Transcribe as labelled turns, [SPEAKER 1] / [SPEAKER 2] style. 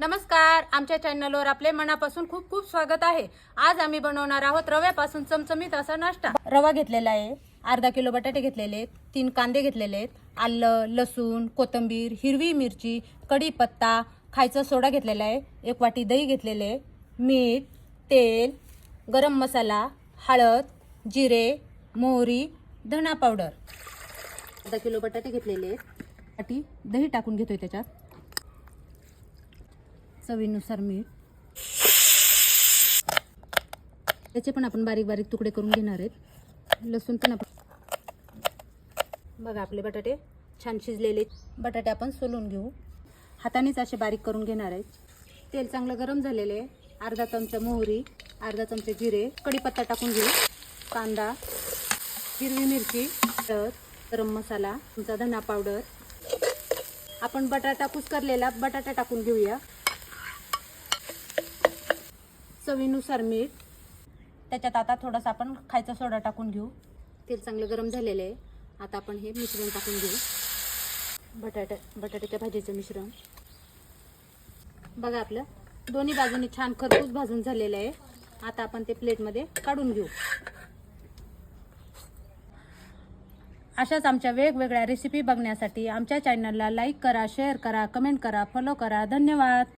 [SPEAKER 1] नमस्कार, आमच्या चॅनलवर आपले मनापासून खूप खूप स्वागत आहे। आज आम्ही बनवणार आहोत रव्यापासून चमचमीत असा नाश्ता। रवा घेतलेला आहे, अर्धा किलो बटाटे घेतलेले आहेत, 3 कांदे घेतलेले आहेत, आलं, लसूण, कोथिंबीर, हिरवी मिरची, कढीपत्ता, खायचा सोडा घेतलेला आहे, 1 वाटी दही घेतलेले आहे, मीठ, तेल, गरम मसाला, हळद, जिरे, मोहरी, धना पावडर। अर्धा किलो बटाटे घेतलेले आहेत, वाटी दही टाकून घेतोय त्याच्यात, चवीनुसार मीठ, त्याचे पण आपण बारीक बारीक तुकडे करून घेणार आहेत। लसूण पण आपण बघा, आपले बटाटे छान शिजलेले, बटाटे आपण सोलून घेऊ, हातानेच असे बारीक करून घेणार आहेत। तेल चांगलं गरम झालेले आहे, अर्धा चमचा मोहरी, अर्धा चमचा जिरे, कढीपत्ता टाकून घेऊ, कांदा, हिरवी मिरची, हळद, गरम मसाला, तुमचा धना पावडर, आपण बटाटा कुस्करलेला बटाटा टाकून घेऊया, चवीनुसार मीठ, त्याच्यात आता थोडासा आपण खायचा सोडा टाकून घेऊ। तेल चांगलं गरम झालेलं आहे, आता आपण हे मिश्रण टाकून घेऊ, बटाट्याच्या भाजीचं मिश्रण। बघा, आपलं दोन्ही बाजूनी छान खरपूस भाजून झालेलं आहे, आता आपण ते प्लेटमध्ये काढून घेऊ। अशाच आमच्या वेगवेगळ्या रेसिपी बघण्यासाठी आमच्या चॅनलला लाईक करा, शेअर करा, कमेंट करा, फॉलो करा। धन्यवाद।